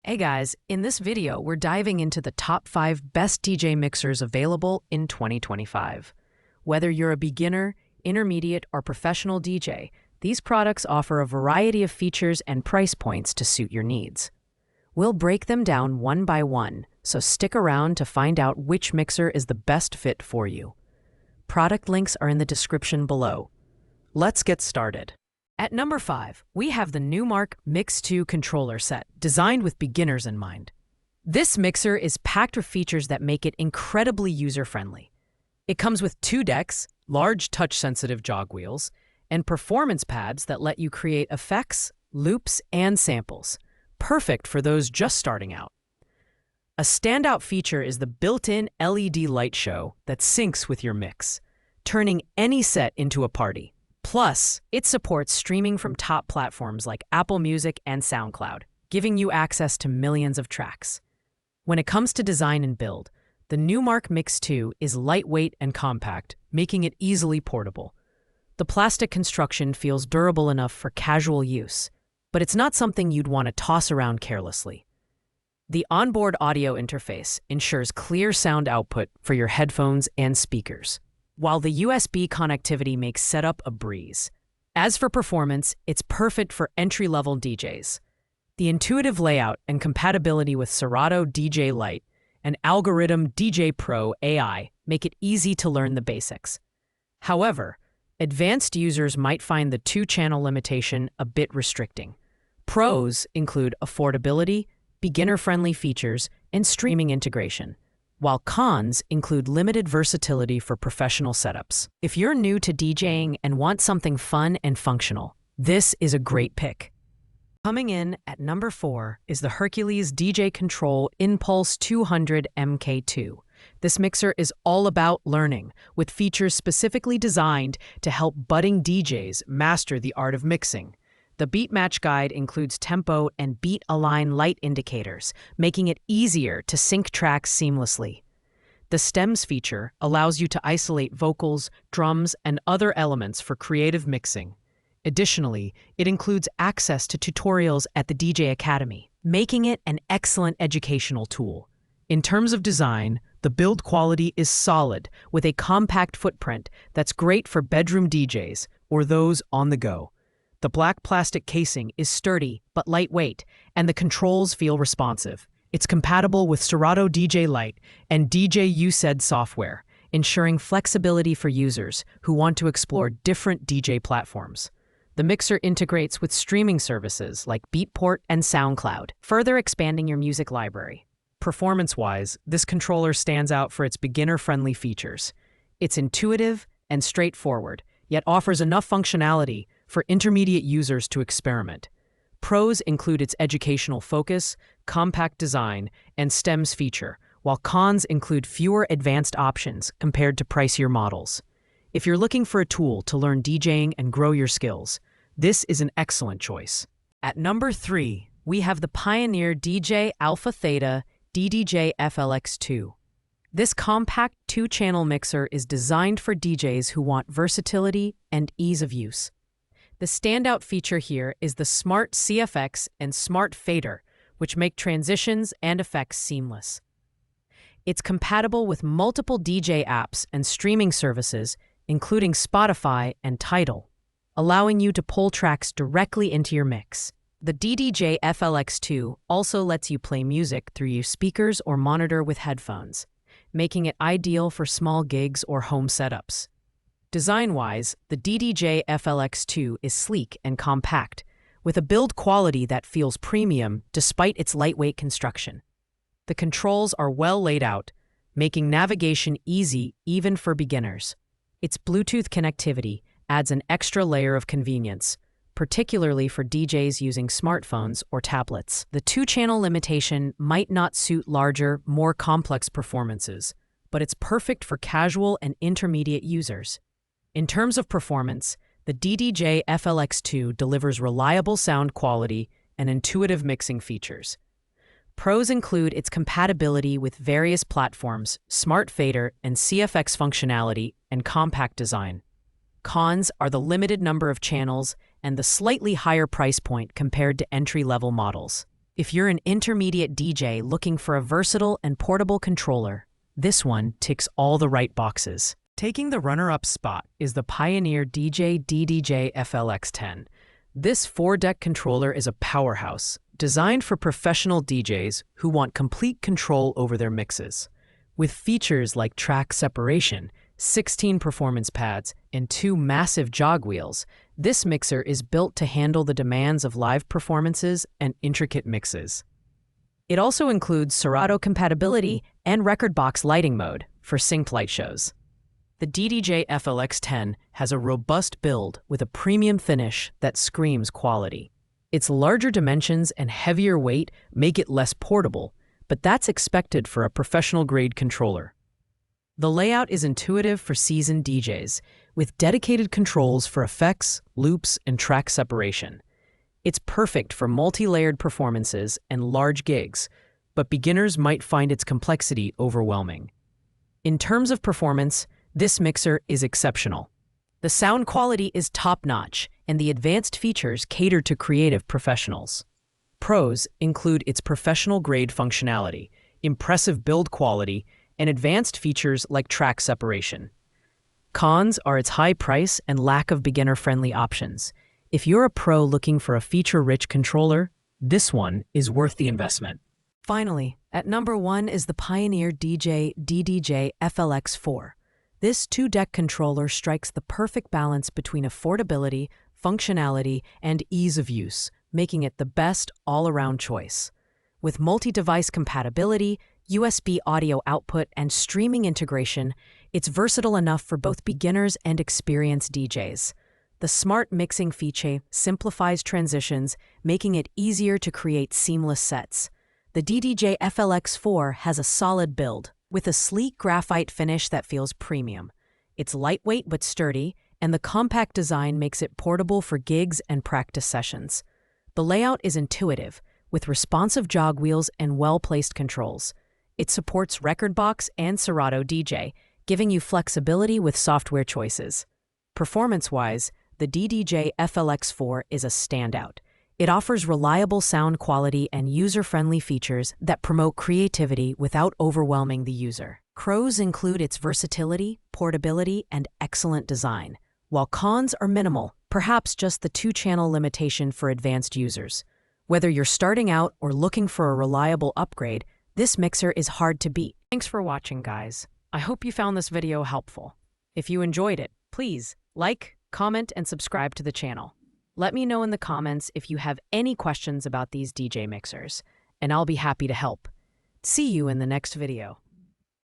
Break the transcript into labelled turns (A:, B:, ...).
A: Hey guys, in this video, we're diving into the top 5 best DJ mixers available in 2025. Whether you're a beginner, intermediate, or professional DJ, these products offer a variety of features and price points to suit your needs. We'll break them down one by one, so stick around to find out which mixer is the best fit for you. Product links are in the description below. Let's get started. At number 5, we have the Numark Mix 2 controller set, designed with beginners in mind. This mixer is packed with features that make it incredibly user-friendly. It comes with 2 decks, large touch-sensitive jog wheels, and performance pads that let you create effects, loops, and samples, perfect for those just starting out. A standout feature is the built-in LED light show that syncs with your mix, turning any set into a party. Plus, it supports streaming from top platforms like Apple Music and SoundCloud, giving you access to millions of tracks. When it comes to design and build, the Numark Mix 2 is lightweight and compact, making it easily portable. The plastic construction feels durable enough for casual use, but it's not something you'd want to toss around carelessly. The onboard audio interface ensures clear sound output for your headphones and speakers, while the USB connectivity makes setup a breeze. As for performance, it's perfect for entry-level DJs. The intuitive layout and compatibility with Serato DJ Lite and Algorithm DJ Pro AI make it easy to learn the basics. However, advanced users might find the 2-channel limitation a bit restricting. Pros include affordability, beginner-friendly features, and streaming integration, while cons include limited versatility for professional setups. If you're new to DJing and want something fun and functional, this is a great pick. Coming in at number 4 is the Hercules DJ Control Impulse 200 MK2. This mixer is all about learning, with features specifically designed to help budding DJs master the art of mixing. The beat match guide includes tempo and beat align light indicators, making it easier to sync tracks seamlessly. The stems feature allows you to isolate vocals, drums, and other elements for creative mixing. Additionally, it includes access to tutorials at the DJ Academy, making it an excellent educational tool. In terms of design, the build quality is solid, with a compact footprint that's great for bedroom DJs or those on the go. The black plastic casing is sturdy but lightweight, and the controls feel responsive. It's compatible with Serato DJ Lite and DJ USED software, ensuring flexibility for users who want to explore different DJ platforms. The mixer integrates with streaming services like Beatport and SoundCloud, further expanding your music library. Performance-wise, this controller stands out for its beginner-friendly features. It's intuitive and straightforward, yet offers enough functionality for intermediate users to experiment. Pros include its educational focus, compact design, and stems feature, while cons include fewer advanced options compared to pricier models. If you're looking for a tool to learn DJing and grow your skills, this is an excellent choice. At number 3, we have the Pioneer DJ Alpha Theta DDJ FLX2. This compact 2-channel mixer is designed for DJs who want versatility and ease of use. The standout feature here is the Smart CFX and Smart Fader, which make transitions and effects seamless. It's compatible with multiple DJ apps and streaming services, including Spotify and Tidal, allowing you to pull tracks directly into your mix. The DDJ FLX2 also lets you play music through your speakers or monitor with headphones, making it ideal for small gigs or home setups. Design-wise, the DDJ FLX2 is sleek and compact, with a build quality that feels premium despite its lightweight construction. The controls are well laid out, making navigation easy even for beginners. Its Bluetooth connectivity adds an extra layer of convenience, particularly for DJs using smartphones or tablets. The 2-channel limitation might not suit larger, more complex performances, but it's perfect for casual and intermediate users. In terms of performance, the DDJ FLX2 delivers reliable sound quality and intuitive mixing features. Pros include its compatibility with various platforms, Smart Fader and CFX functionality, and compact design. Cons are the limited number of channels and the slightly higher price point compared to entry-level models. If you're an intermediate DJ looking for a versatile and portable controller, this one ticks all the right boxes. Taking the runner-up spot is the Pioneer DJ DDJ FLX10. This 4-deck controller is a powerhouse, designed for professional DJs who want complete control over their mixes. With features like track separation, 16 performance pads, and 2 massive jog wheels, this mixer is built to handle the demands of live performances and intricate mixes. It also includes Serato compatibility and Rekordbox lighting mode for synced light shows. The DDJ FLX10 has a robust build with a premium finish that screams quality. Its larger dimensions and heavier weight make it less portable, but that's expected for a professional-grade controller. The layout is intuitive for seasoned DJs, with dedicated controls for effects, loops, and track separation. It's perfect for multi-layered performances and large gigs, but beginners might find its complexity overwhelming. In terms of performance, this mixer is exceptional. The sound quality is top-notch, and the advanced features cater to creative professionals. Pros include its professional-grade functionality, impressive build quality, and advanced features like track separation. Cons are its high price and lack of beginner-friendly options. If you're a pro looking for a feature-rich controller, this one is worth the investment. Finally, at number 1 is the Pioneer DJ DDJ FLX4. This 2-deck controller strikes the perfect balance between affordability, functionality, and ease of use, making it the best all-around choice. With multi-device compatibility, USB audio output, and streaming integration, it's versatile enough for both beginners and experienced DJs. The smart mixing feature simplifies transitions, making it easier to create seamless sets. The DDJ FLX4 has a solid build, with a sleek graphite finish that feels premium. It's lightweight but sturdy, and the compact design makes it portable for gigs and practice sessions. The layout is intuitive, with responsive jog wheels and well-placed controls. It supports Rekordbox and Serato DJ, giving you flexibility with software choices. Performance-wise, the DDJ FLX4 is a standout. It offers reliable sound quality and user-friendly features that promote creativity without overwhelming the user. Pros include its versatility, portability, and excellent design, while cons are minimal, perhaps just the 2-channel limitation for advanced users. Whether you're starting out or looking for a reliable upgrade, this mixer is hard to beat. Thanks for watching, guys. I hope you found this video helpful. If you enjoyed it, please like, comment, and subscribe to the channel. Let me know in the comments if you have any questions about these DJ mixers, and I'll be happy to help. See you in the next video.